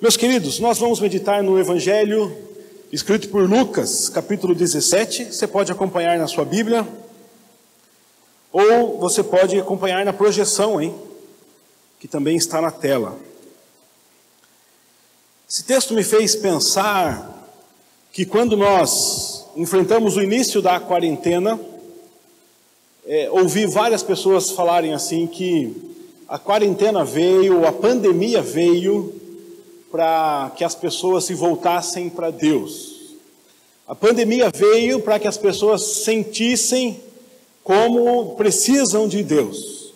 Meus queridos, nós vamos meditar no Evangelho escrito por Lucas, capítulo 17. Você pode acompanhar na sua Bíblia, ou você pode acompanhar na projeção, que também está na tela. Esse texto me fez pensar que quando nós enfrentamos o início da quarentena, ouvi várias pessoas falarem assim que a quarentena veio, a pandemia veio para que as pessoas se voltassem para Deus. A pandemia veio para que as pessoas sentissem como precisam de Deus.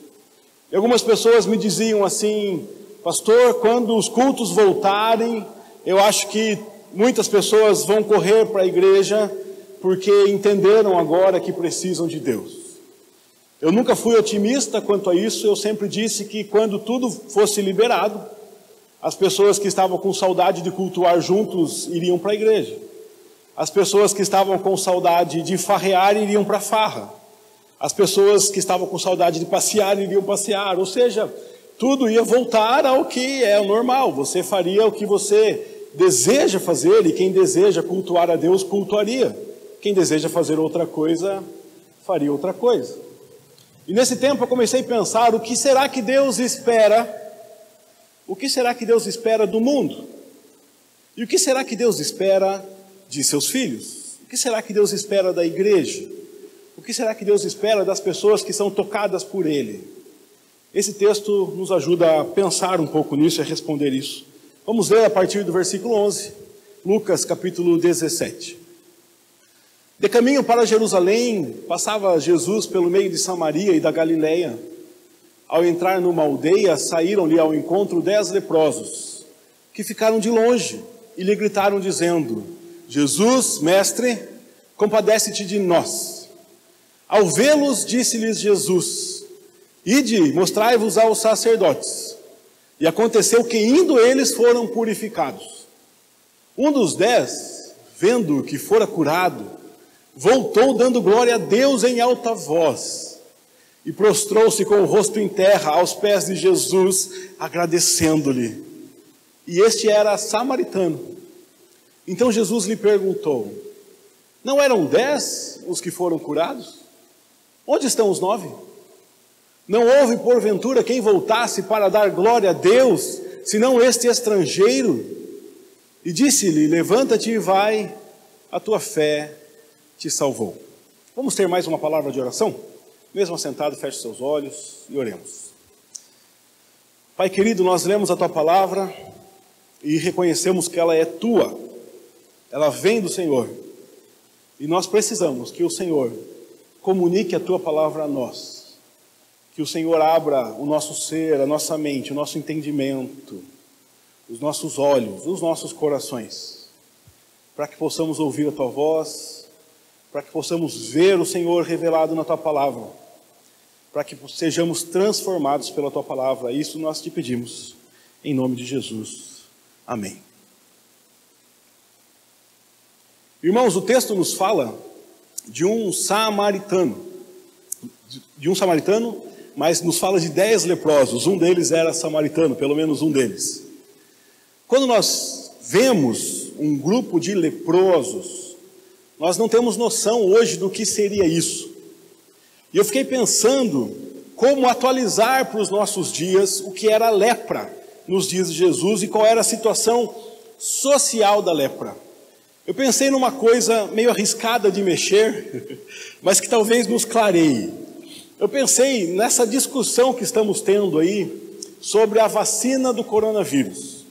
E algumas pessoas me diziam assim: pastor, quando os cultos voltarem, eu acho que muitas pessoas vão correr para a igreja porque entenderam agora que precisam de Deus. Eu nunca fui otimista quanto a isso. Eu sempre disse que quando tudo fosse liberado, as pessoas que estavam com saudade de cultuar juntos iriam para a igreja. As pessoas que estavam com saudade de farrear iriam para a farra. As pessoas que estavam com saudade de passear iriam passear. Ou seja, tudo ia voltar ao que é o normal. Você faria o que você deseja fazer, e quem deseja cultuar a Deus, cultuaria. Quem deseja fazer outra coisa, faria outra coisa. E nesse tempo eu comecei a pensar: o que será que Deus espera? O que será que Deus espera do mundo? E o que será que Deus espera de seus filhos? O que será que Deus espera da igreja? O que será que Deus espera das pessoas que são tocadas por Ele? Esse texto nos ajuda a pensar um pouco nisso e a responder isso. Vamos ler a partir do versículo 11, Lucas capítulo 17. De caminho para Jerusalém, passava Jesus pelo meio de Samaria e da Galileia. Ao entrar numa aldeia, saíram-lhe ao encontro 10 leprosos, que ficaram de longe e lhe gritaram dizendo: Jesus, mestre, compadece-te de nós. Ao vê-los, disse-lhes Jesus: Ide, mostrai-vos aos sacerdotes. E aconteceu que, indo eles, foram purificados. Um dos 10, vendo que fora curado, voltou dando glória a Deus em alta voz, e prostrou-se com o rosto em terra aos pés de Jesus, agradecendo-lhe. E este era samaritano. Então Jesus lhe perguntou: não eram 10 os que foram curados? Onde estão os 9? Não houve porventura quem voltasse para dar glória a Deus, senão este estrangeiro? E disse-lhe: levanta-te e vai, a tua fé te salvou. Vamos ter mais uma palavra de oração? Mesmo assentado, feche seus olhos e oremos. Pai querido, nós lemos a Tua palavra e reconhecemos que ela é Tua. Ela vem do Senhor. E nós precisamos que o Senhor comunique a Tua palavra a nós. Que o Senhor abra o nosso ser, a nossa mente, o nosso entendimento, os nossos olhos, os nossos corações, para que possamos ouvir a Tua voz, para que possamos ver o Senhor revelado na Tua palavra, para que sejamos transformados pela Tua palavra. Isso nós te pedimos, em nome de Jesus. Amém. Irmãos, o texto nos fala de um samaritano, mas nos fala de 10 leprosos. Um deles era samaritano, pelo menos um deles. Quando nós vemos um grupo de leprosos, nós não temos noção hoje do que seria isso. E eu fiquei pensando como atualizar para os nossos dias o que era a lepra nos dias de Jesus e qual era a situação social da lepra. Eu pensei numa coisa meio arriscada de mexer, mas que talvez nos clareie. Eu pensei nessa discussão que estamos tendo aí sobre a vacina do coronavírus.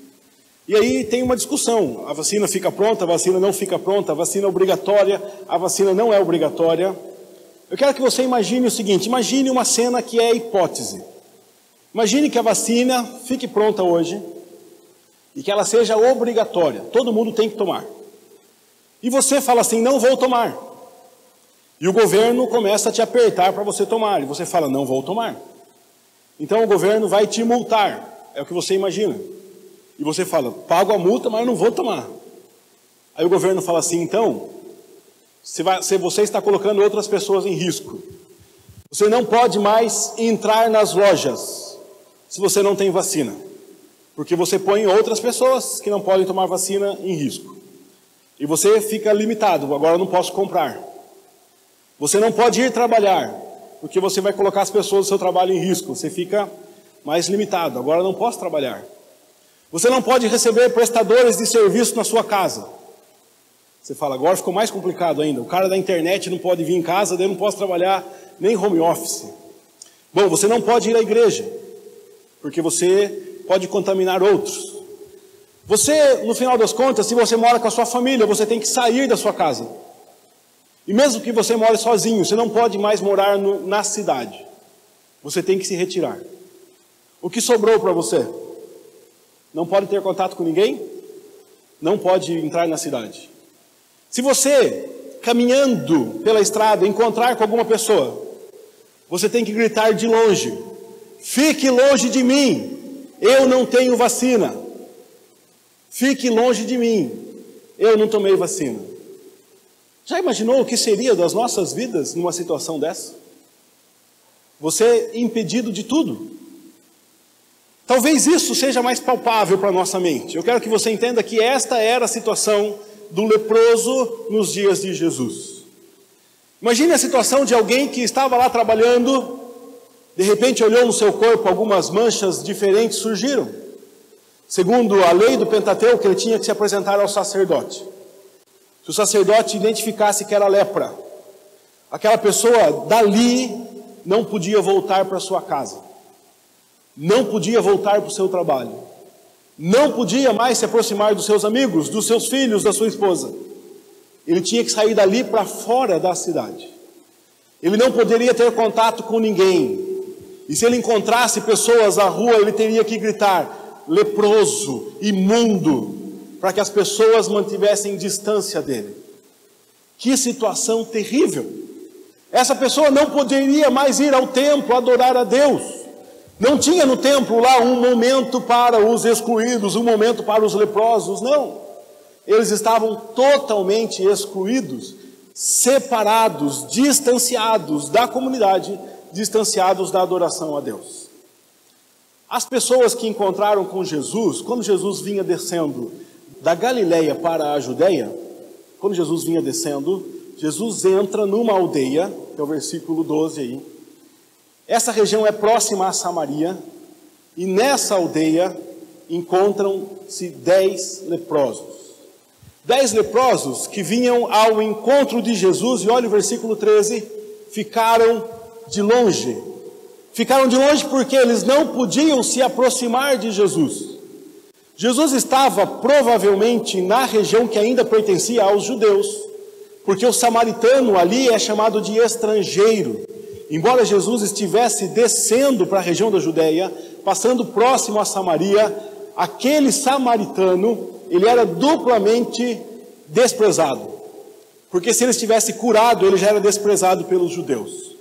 E aí tem uma discussão: a vacina fica pronta, a vacina não fica pronta, a vacina é obrigatória, a vacina não é obrigatória. Eu quero que você imagine o seguinte: imagine uma cena que é hipótese. Imagine que a vacina fique pronta hoje e que ela seja obrigatória, todo mundo tem que tomar. E você fala assim: não vou tomar. E o governo começa a te apertar para você tomar, e você fala: não vou tomar. Então o governo vai te multar, é o que você imagina. E você fala: pago a multa, mas eu não vou tomar. Aí o governo fala assim: então, se você está colocando outras pessoas em risco, você não pode mais entrar nas lojas se você não tem vacina. Porque você põe outras pessoas que não podem tomar vacina em risco. E você fica limitado, agora eu não posso comprar. Você não pode ir trabalhar, porque você vai colocar as pessoas do seu trabalho em risco. Você fica mais limitado, agora eu não posso trabalhar. Você não pode receber prestadores de serviço na sua casa. Você fala, agora ficou mais complicado ainda. O cara da internet não pode vir em casa, daí eu não posso trabalhar nem home office. Bom, você não pode ir à igreja, porque você pode contaminar outros. Você, no final das contas, se você mora com a sua família, você tem que sair da sua casa. E mesmo que você more sozinho, você não pode mais morar na cidade. Você tem que se retirar. O que sobrou para você? Não pode ter contato com ninguém? Não pode entrar na cidade. Se você, caminhando pela estrada, encontrar com alguma pessoa, você tem que gritar de longe: fique longe de mim, eu não tenho vacina. Fique longe de mim, eu não tomei vacina. Já imaginou o que seria das nossas vidas numa situação dessa? Você impedido de tudo. Talvez isso seja mais palpável para a nossa mente. Eu quero que você entenda que esta era a situação do leproso nos dias de Jesus. Imagine a situação de alguém que estava lá trabalhando, de repente olhou no seu corpo, algumas manchas diferentes surgiram. Segundo a lei do Pentateuco, ele tinha que se apresentar ao sacerdote. Se o sacerdote identificasse que era lepra, aquela pessoa dali não podia voltar para sua casa, não podia voltar para o seu trabalho, não podia mais se aproximar dos seus amigos, dos seus filhos, da sua esposa. Ele tinha que sair dali para fora da cidade. Ele não poderia ter contato com ninguém. E se ele encontrasse pessoas na rua, ele teria que gritar: leproso, imundo, para que as pessoas mantivessem distância dele. Que situação terrível! Essa pessoa não poderia mais ir ao templo adorar a Deus. Não tinha no templo lá um momento para os excluídos, um momento para os leprosos, não. Eles estavam totalmente excluídos, separados, distanciados da comunidade, distanciados da adoração a Deus. As pessoas que encontraram com Jesus, quando Jesus vinha descendo da Galileia para a Judeia, quando Jesus vinha descendo, Jesus entra numa aldeia, que é o versículo 12 aí. Essa região é próxima a Samaria, e nessa aldeia encontram-se 10 leprosos. 10 leprosos que vinham ao encontro de Jesus, e olha o versículo 13, ficaram de longe. Ficaram de longe porque eles não podiam se aproximar de Jesus. Jesus estava provavelmente na região que ainda pertencia aos judeus, porque o samaritano ali é chamado de estrangeiro. Embora Jesus estivesse descendo para a região da Judeia, passando próximo a Samaria, aquele samaritano, ele era duplamente desprezado. Porque se ele estivesse curado, ele já era desprezado pelos judeus.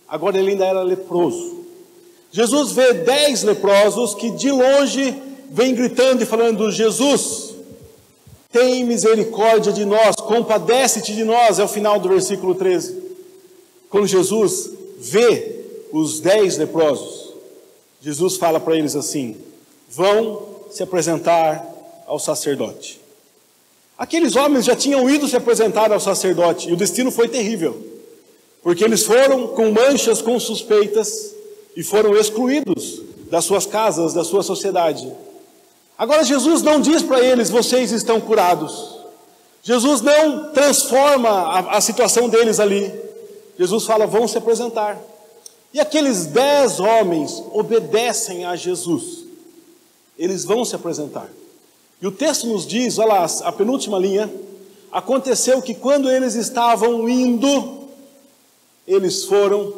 Agora ele ainda era leproso. Jesus vê 10 leprosos que de longe vêm gritando e falando: Jesus, tem misericórdia de nós, compadece-te de nós, é o final do versículo 13. Quando Jesus vê os 10 leprosos, Jesus fala para eles assim: vão se apresentar ao sacerdote. Aqueles homens já tinham ido se apresentar ao sacerdote, e o destino foi terrível, porque eles foram com manchas, com suspeitas, e foram excluídos das suas casas, da sua sociedade. Agora Jesus não diz para eles: vocês estão curados. Jesus não transforma a situação deles ali. Jesus fala: vão se apresentar. E aqueles 10 homens obedecem a Jesus. Eles vão se apresentar. E o texto nos diz, olha lá, a penúltima linha: aconteceu que quando eles estavam indo, eles foram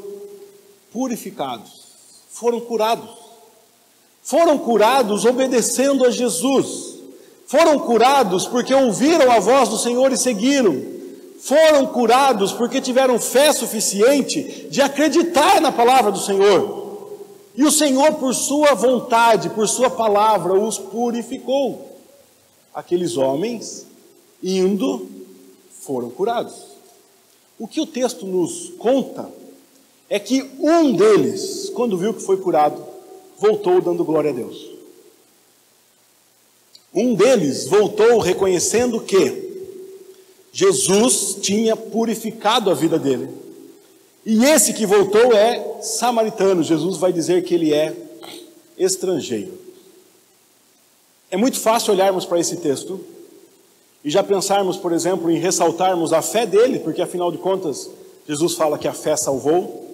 purificados, foram curados. Foram curados obedecendo a Jesus. Foram curados porque ouviram a voz do Senhor e seguiram. Foram curados porque tiveram fé suficiente de acreditar na palavra do Senhor. E o Senhor, por sua vontade, por sua palavra, os purificou. Aqueles homens, indo, foram curados. O que o texto nos conta é que um deles, quando viu que foi curado, voltou dando glória a Deus. Um deles voltou reconhecendo que Jesus tinha purificado a vida dele. E esse que voltou é samaritano. Jesus vai dizer que ele é estrangeiro. É muito fácil olharmos para esse texto e já pensarmos, por exemplo, em ressaltarmos a fé dele, porque afinal de contas, Jesus fala que a fé salvou.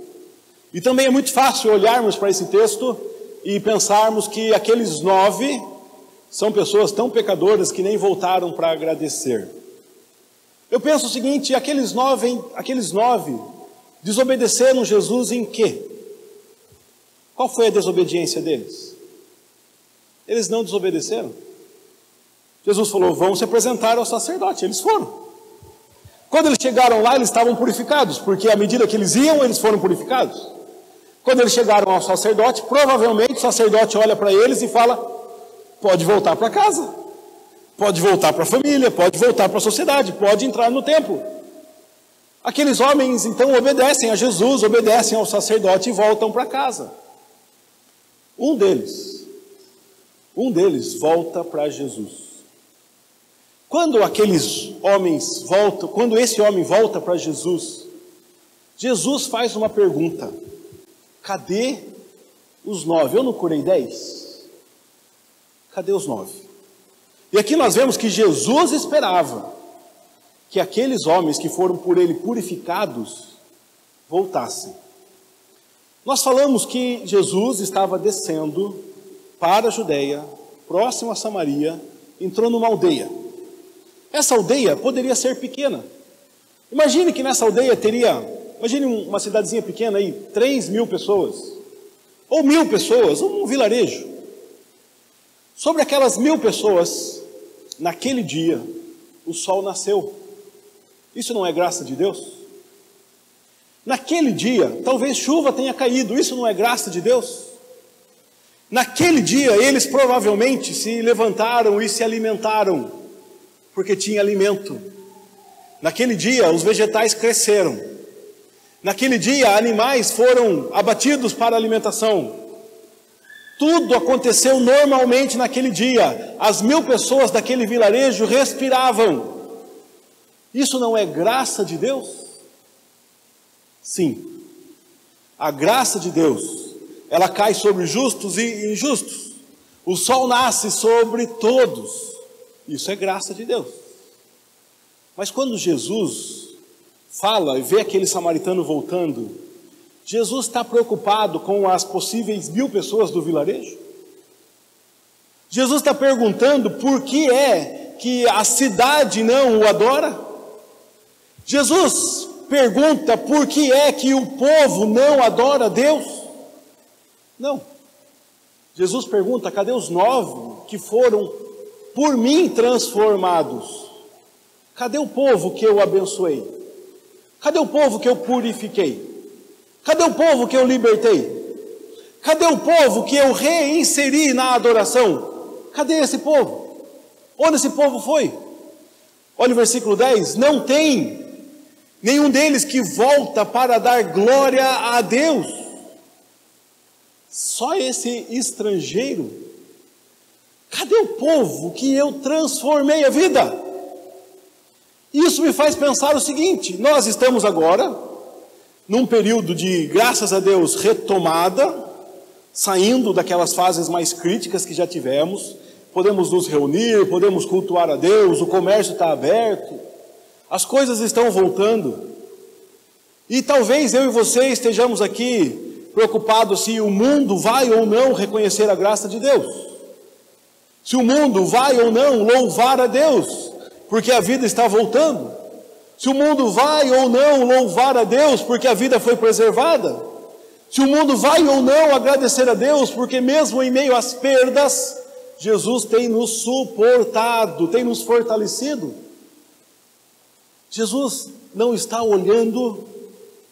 E também é muito fácil olharmos para esse texto e pensarmos que aqueles 9 são pessoas tão pecadoras que nem voltaram para agradecer. Eu penso o seguinte, aqueles nove desobedeceram Jesus em quê? Qual foi a desobediência deles? Eles não desobedeceram. Jesus falou, vão se apresentar ao sacerdote. Eles foram. Quando eles chegaram lá, eles estavam purificados, porque à medida que eles iam, eles foram purificados. Quando eles chegaram ao sacerdote, provavelmente o sacerdote olha para eles e fala, pode voltar para casa, pode voltar para a família, pode voltar para a sociedade, pode entrar no templo. Aqueles homens então obedecem a Jesus, obedecem ao sacerdote e voltam para casa. Um deles volta para Jesus. Quando esse homem volta para Jesus, Jesus faz uma pergunta: cadê os 9? Eu não curei 10? Cadê os 9? E aqui nós vemos que Jesus esperava que aqueles homens que foram por ele purificados voltassem. Nós falamos que Jesus estava descendo para a Judeia, próximo a Samaria, entrou numa aldeia. Essa aldeia poderia ser pequena. Imagine que nessa aldeia imagine uma cidadezinha pequena aí, 3.000 pessoas, ou 1.000 pessoas, um vilarejo. Sobre aquelas 1.000 pessoas, naquele dia, o sol nasceu. Isso não é graça de Deus? Naquele dia, talvez chuva tenha caído. Isso não é graça de Deus? Naquele dia, eles provavelmente se levantaram e se alimentaram, porque tinha alimento. Naquele dia, os vegetais cresceram. Naquele dia, animais foram abatidos para alimentação. Tudo aconteceu normalmente naquele dia. As 1.000 pessoas daquele vilarejo respiravam. Isso não é graça de Deus? Sim. A graça de Deus, ela cai sobre justos e injustos. O sol nasce sobre todos. Isso é graça de Deus. Mas quando Jesus fala e vê aquele samaritano voltando, Jesus está preocupado com as possíveis 1.000 pessoas do vilarejo? Jesus está perguntando por que é que a cidade não o adora? Jesus pergunta por que é que o povo não adora Deus? Não. Jesus pergunta, cadê os 9 que foram por mim transformados? Cadê o povo que eu abençoei? Cadê o povo que eu purifiquei? Cadê o povo que eu libertei? Cadê o povo que eu reinseri na adoração? Cadê esse povo? Onde esse povo foi? Olha o versículo 10, não tem nenhum deles que volta para dar glória a Deus. Só esse estrangeiro. Cadê o povo que eu transformei a vida? Isso me faz pensar o seguinte, nós estamos agora num período de, graças a Deus, retomada, saindo daquelas fases mais críticas que já tivemos, podemos nos reunir, podemos cultuar a Deus, o comércio está aberto, as coisas estão voltando, e talvez eu e você estejamos aqui preocupados se o mundo vai ou não reconhecer a graça de Deus, se o mundo vai ou não louvar a Deus, porque a vida está voltando, se o mundo vai ou não louvar a Deus, porque a vida foi preservada, se o mundo vai ou não agradecer a Deus, porque mesmo em meio às perdas, Jesus tem nos suportado, tem nos fortalecido. Jesus não está olhando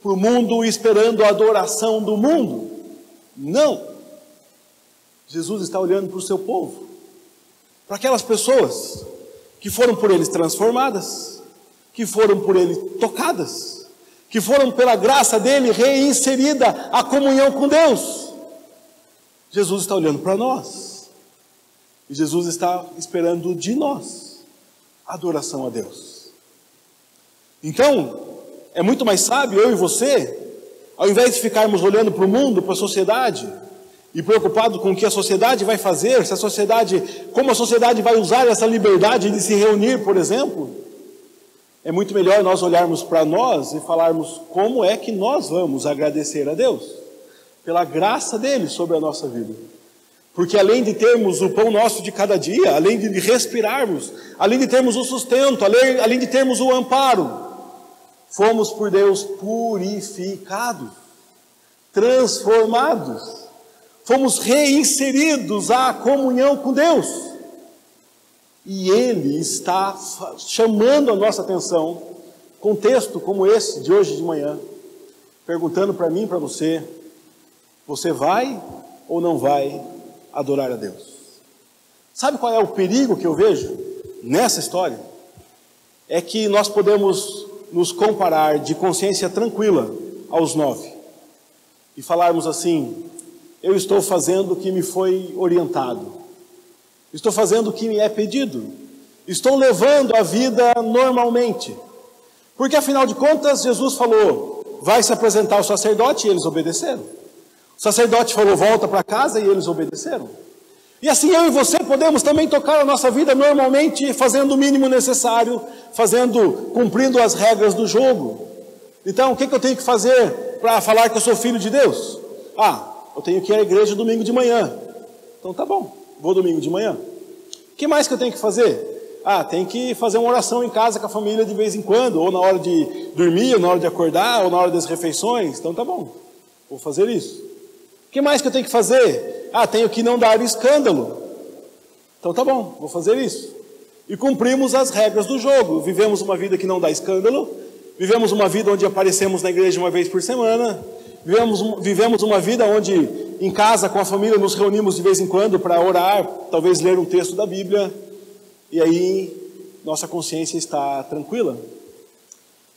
para o mundo esperando a adoração do mundo, não. Jesus está olhando para o seu povo, para aquelas pessoas que foram por ele transformadas, que foram por ele tocadas, que foram pela graça dele reinserida a comunhão com Deus. Jesus está olhando para nós. E Jesus está esperando de nós adoração a Deus. Então, é muito mais sábio eu e você, ao invés de ficarmos olhando para o mundo, para a sociedade, e preocupado com o que a sociedade vai fazer, se a sociedade, como a sociedade vai usar essa liberdade de se reunir, por exemplo, é muito melhor nós olharmos para nós e falarmos como é que nós vamos agradecer a Deus pela graça dele sobre a nossa vida. Porque além de termos o pão nosso de cada dia, além de respirarmos, além de termos o sustento, além de termos o amparo, fomos por Deus purificados, transformados, fomos reinseridos à comunhão com Deus. E Ele está chamando a nossa atenção, com um texto como esse de hoje de manhã, perguntando para mim e para você, você vai ou não vai adorar a Deus? Sabe qual é o perigo que eu vejo nessa história? É que nós podemos nos comparar de consciência tranquila aos 9 e falarmos assim: eu estou fazendo o que me foi orientado, estou fazendo o que me é pedido, estou levando a vida normalmente, porque afinal de contas Jesus falou, vai se apresentar ao sacerdote, e eles obedeceram. O sacerdote falou, volta para casa, e eles obedeceram. E assim eu e você podemos também tocar a nossa vida normalmente, fazendo o mínimo necessário, cumprindo as regras do jogo. Então, o que eu tenho que fazer para falar que eu sou filho de Deus? Eu tenho que ir à igreja domingo de manhã. Então tá bom, vou domingo de manhã. O que mais que eu tenho que fazer? Tem que fazer uma oração em casa com a família de vez em quando, ou na hora de dormir, ou na hora de acordar, ou na hora das refeições. Então tá bom, vou fazer isso. O que mais que eu tenho que fazer? Tenho que não dar escândalo. Então tá bom, vou fazer isso. E cumprimos as regras do jogo. Vivemos uma vida que não dá escândalo, vivemos uma vida onde aparecemos na igreja uma vez por semana, vivemos uma vida onde em casa com a família nos reunimos de vez em quando para orar, talvez ler um texto da Bíblia, e aí nossa consciência está tranquila.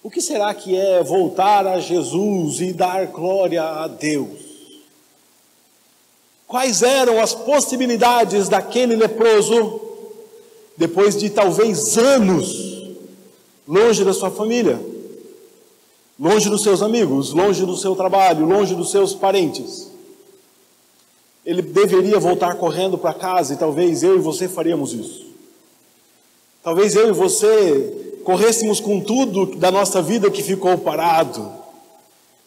O que será que é voltar a Jesus e dar glória a Deus? Quais eram as possibilidades daquele leproso, depois de talvez anos, longe da sua família, longe dos seus amigos, longe do seu trabalho, longe dos seus parentes? Ele deveria voltar correndo para casa, e talvez eu e você faríamos isso. Talvez eu e você corrêssemos com tudo da nossa vida que ficou parado,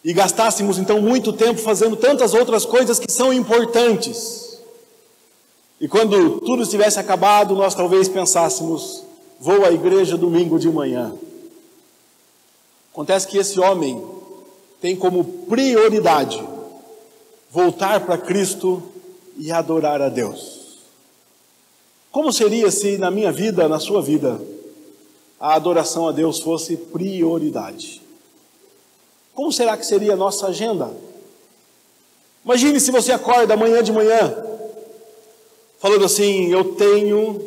e gastássemos então muito tempo fazendo tantas outras coisas que são importantes. E quando tudo estivesse acabado, nós talvez pensássemos, vou à igreja domingo de manhã. Acontece que esse homem tem como prioridade voltar para Cristo e adorar a Deus. Como seria se na minha vida, na sua vida, a adoração a Deus fosse prioridade? Como será que seria a nossa agenda? Imagine se você acorda amanhã de manhã, falando assim, eu tenho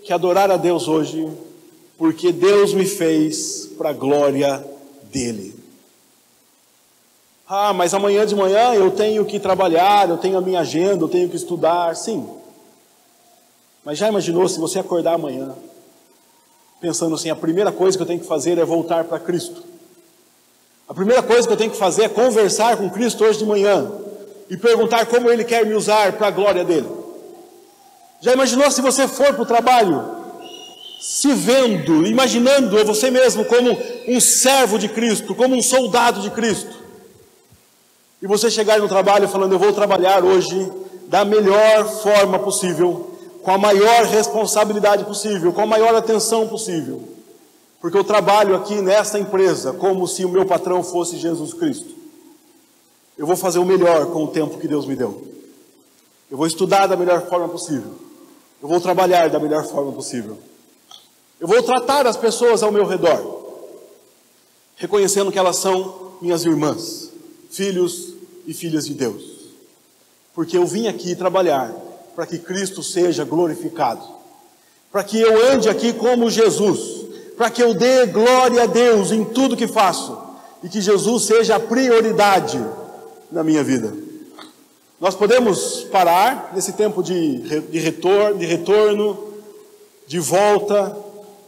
que adorar a Deus hoje, porque Deus me fez para a glória dele. Mas amanhã de manhã eu tenho que trabalhar, eu tenho a minha agenda, eu tenho que estudar. Sim. Mas já imaginou se você acordar amanhã, pensando assim, a primeira coisa que eu tenho que fazer é voltar para Cristo. A primeira coisa que eu tenho que fazer é conversar com Cristo hoje de manhã e perguntar como Ele quer me usar para a glória dele. Já imaginou se você for para o trabalho, se vendo, imaginando você mesmo como um servo de Cristo, como um soldado de Cristo, e você chegar no trabalho falando, eu vou trabalhar hoje da melhor forma possível, com a maior responsabilidade possível, com a maior atenção possível, porque eu trabalho aqui nessa empresa como se o meu patrão fosse Jesus Cristo. Eu vou fazer o melhor com o tempo que Deus me deu. Eu vou estudar da melhor forma possível. Eu vou trabalhar da melhor forma possível. Eu vou tratar as pessoas ao meu redor, reconhecendo que elas são minhas irmãs, filhos e filhas de Deus. Porque eu vim aqui trabalhar para que Cristo seja glorificado, para que eu ande aqui como Jesus, para que eu dê glória a Deus em tudo que faço, e que Jesus seja a prioridade na minha vida. Nós podemos parar nesse tempo de retorno, de volta,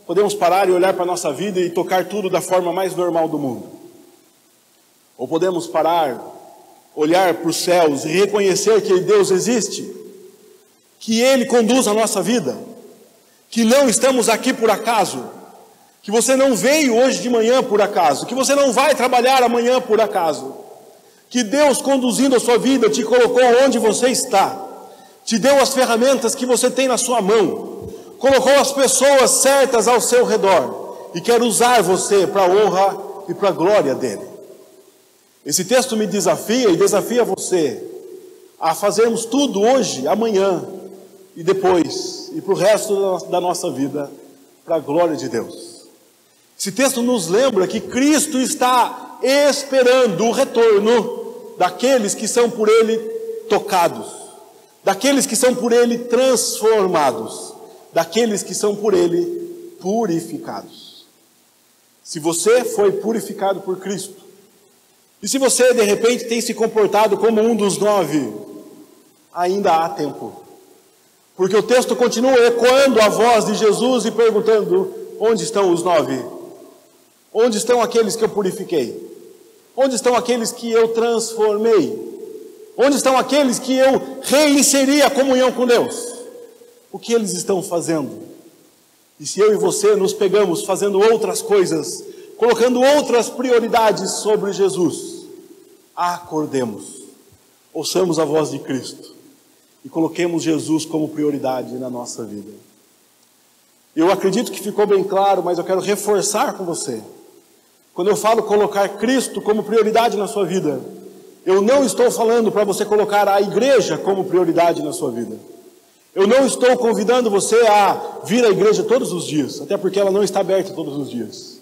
podemos parar e olhar para a nossa vida e tocar tudo da forma mais normal do mundo. Ou podemos parar, olhar para os céus e reconhecer que Deus existe, que Ele conduz a nossa vida, que não estamos aqui por acaso, que você não veio hoje de manhã por acaso, que você não vai trabalhar amanhã por acaso, que Deus, conduzindo a sua vida, te colocou onde você está, te deu as ferramentas que você tem na sua mão, colocou as pessoas certas ao seu redor e quer usar você para a honra e para a glória dele. Esse texto me desafia e desafia você a fazermos tudo hoje, amanhã e depois e para o resto da nossa vida para a glória de Deus. Esse texto nos lembra que Cristo está esperando o retorno daqueles que são por Ele tocados, daqueles que são por Ele transformados, daqueles que são por Ele purificados. Se você foi purificado por Cristo, e se você de repente tem se comportado como um dos 9, ainda há tempo. Porque o texto continua ecoando a voz de Jesus e perguntando: onde estão os 9? Onde estão aqueles que eu purifiquei? Onde estão aqueles que eu transformei? Onde estão aqueles que eu reinseri a comunhão com Deus? O que eles estão fazendo? E se eu e você nos pegamos fazendo outras coisas, colocando outras prioridades sobre Jesus, acordemos, ouçamos a voz de Cristo e coloquemos Jesus como prioridade na nossa vida. Eu acredito que ficou bem claro, mas eu quero reforçar com você. Quando eu falo colocar Cristo como prioridade na sua vida, eu não estou falando para você colocar a igreja como prioridade na sua vida. Eu não estou convidando você a vir à igreja todos os dias, até porque ela não está aberta todos os dias.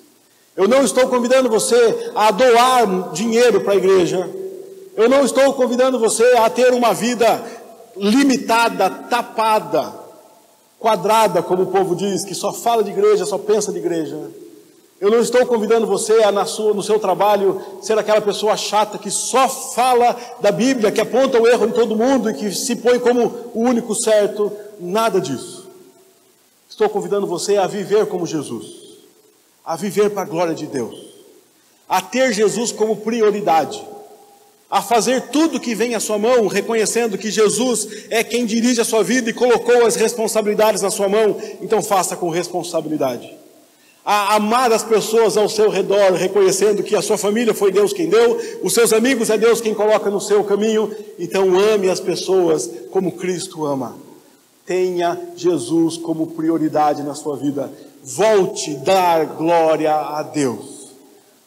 Eu não estou convidando você a doar dinheiro para a igreja. Eu não estou convidando você a ter uma vida limitada, tapada, quadrada, como o povo diz, que só fala de igreja, só pensa de igreja. Eu não estou convidando você a no seu trabalho ser aquela pessoa chata que só fala da Bíblia, que aponta o erro em todo mundo e que se põe como o único certo. Nada disso. Estou convidando você a viver como Jesus, a viver para a glória de Deus, a ter Jesus como prioridade, a fazer tudo que vem à sua mão, reconhecendo que Jesus é quem dirige a sua vida e colocou as responsabilidades na sua mão, então faça com responsabilidade. A amar as pessoas ao seu redor, reconhecendo que a sua família foi Deus quem deu, os seus amigos é Deus quem coloca no seu caminho, então ame as pessoas como Cristo ama. Tenha Jesus como prioridade na sua vida. Volte a dar glória a Deus.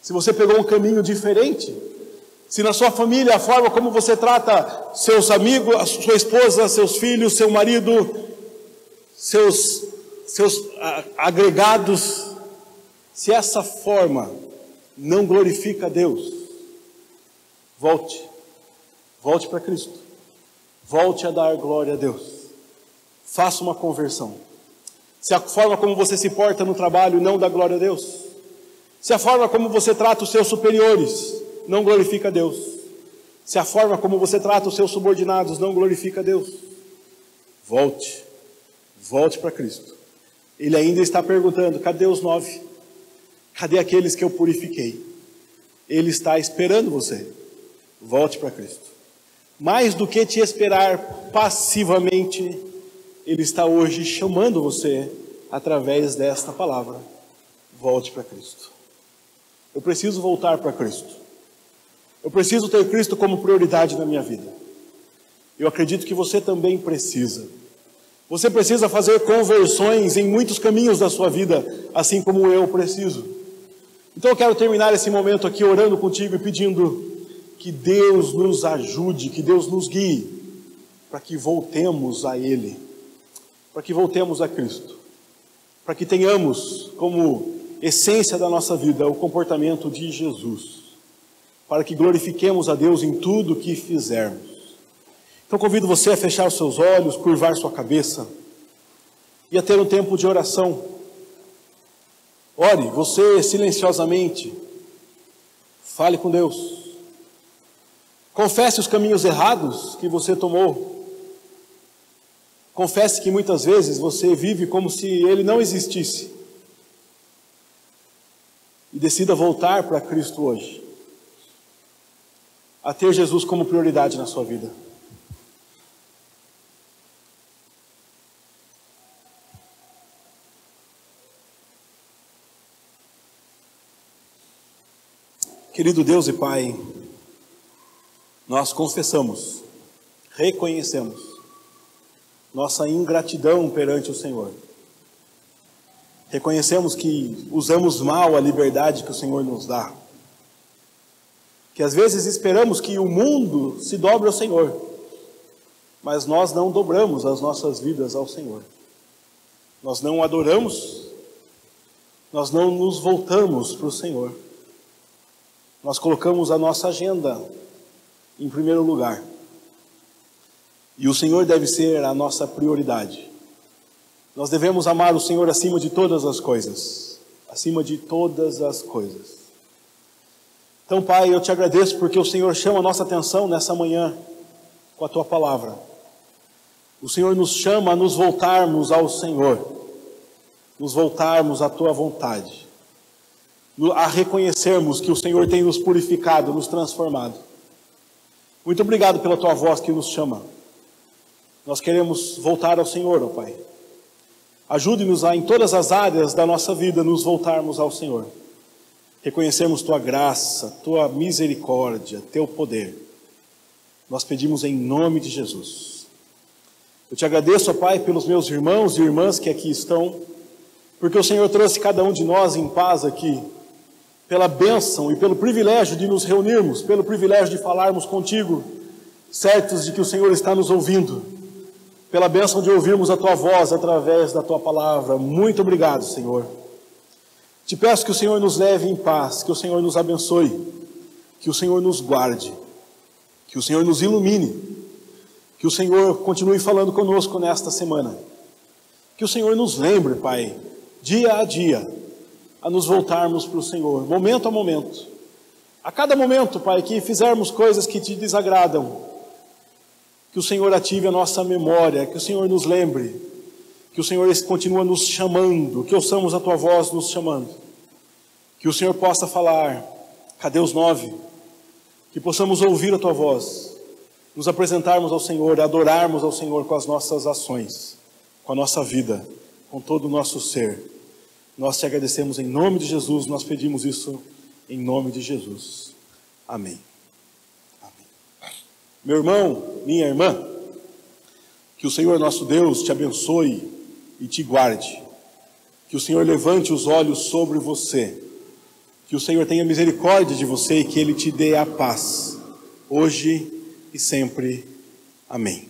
Se você pegou um caminho diferente, se na sua família a forma como você trata seus amigos, a sua esposa, seus filhos, seu marido, seus agregados, se essa forma não glorifica a Deus, volte para Cristo, volte a dar glória a Deus, faça uma conversão. Se a forma como você se porta no trabalho não dá glória a Deus, se a forma como você trata os seus superiores não glorifica a Deus, se a forma como você trata os seus subordinados não glorifica a Deus, volte para Cristo. Ele ainda está perguntando: cadê os 9? Cadê aqueles que eu purifiquei? Ele está esperando você. Volte para Cristo. Mais do que te esperar passivamente, Ele está hoje chamando você através desta palavra. Volte para Cristo. Eu preciso voltar para Cristo. Eu preciso ter Cristo como prioridade na minha vida. Eu acredito que você também precisa. Você precisa fazer conversões em muitos caminhos da sua vida, assim como eu preciso. Então eu quero terminar esse momento aqui orando contigo e pedindo que Deus nos ajude, que Deus nos guie, para que voltemos a Ele, para que voltemos a Cristo, para que tenhamos como essência da nossa vida o comportamento de Jesus, para que glorifiquemos a Deus em tudo que fizermos. Então convido você a fechar os seus olhos, curvar sua cabeça e a ter um tempo de oração. Ore, você silenciosamente, fale com Deus. Confesse os caminhos errados que você tomou. Confesse que muitas vezes você vive como se ele não existisse. E decida voltar para Cristo hoje. A ter Jesus como prioridade na sua vida. Querido Deus e Pai, nós confessamos, reconhecemos nossa ingratidão perante o Senhor. Reconhecemos que usamos mal a liberdade que o Senhor nos dá. Que às vezes esperamos que o mundo se dobre ao Senhor, mas nós não dobramos as nossas vidas ao Senhor. Nós não o adoramos, nós não nos voltamos para o Senhor. Nós colocamos a nossa agenda em primeiro lugar. E o Senhor deve ser a nossa prioridade. Nós devemos amar o Senhor acima de todas as coisas. Acima de todas as coisas. Então, Pai, eu te agradeço porque o Senhor chama a nossa atenção nessa manhã com a Tua palavra. O Senhor nos chama a nos voltarmos ao Senhor. Nos voltarmos à Tua vontade. A reconhecermos que o Senhor tem nos purificado, nos transformado. Muito obrigado pela Tua voz que nos chama. Nós queremos voltar ao Senhor, ó Pai. Ajude-nos a, em todas as áreas da nossa vida, nos voltarmos ao Senhor. Reconhecermos Tua graça, Tua misericórdia, Teu poder. Nós pedimos em nome de Jesus. Eu te agradeço, ó Pai, pelos meus irmãos e irmãs que aqui estão, porque o Senhor trouxe cada um de nós em paz aqui, pela bênção e pelo privilégio de nos reunirmos, pelo privilégio de falarmos contigo, certos de que o Senhor está nos ouvindo, pela bênção de ouvirmos a Tua voz através da Tua palavra. Muito obrigado, Senhor. Te peço que o Senhor nos leve em paz, que o Senhor nos abençoe, que o Senhor nos guarde, que o Senhor nos ilumine, que o Senhor continue falando conosco nesta semana, que o Senhor nos lembre, Pai, dia a dia, a nos voltarmos para o Senhor, momento a momento. A cada momento, Pai, que fizermos coisas que Te desagradam, que o Senhor ative a nossa memória, que o Senhor nos lembre, que o Senhor continua nos chamando, que ouçamos a Tua voz nos chamando, que o Senhor possa falar, cadê os 9? Que possamos ouvir a Tua voz, nos apresentarmos ao Senhor, adorarmos ao Senhor com as nossas ações, com a nossa vida, com todo o nosso ser. Nós Te agradecemos em nome de Jesus, nós pedimos isso em nome de Jesus. Amém. Amém. Meu irmão, minha irmã, que o Senhor nosso Deus te abençoe e te guarde. Que o Senhor levante os olhos sobre você. Que o Senhor tenha misericórdia de você e que Ele te dê a paz, hoje e sempre. Amém.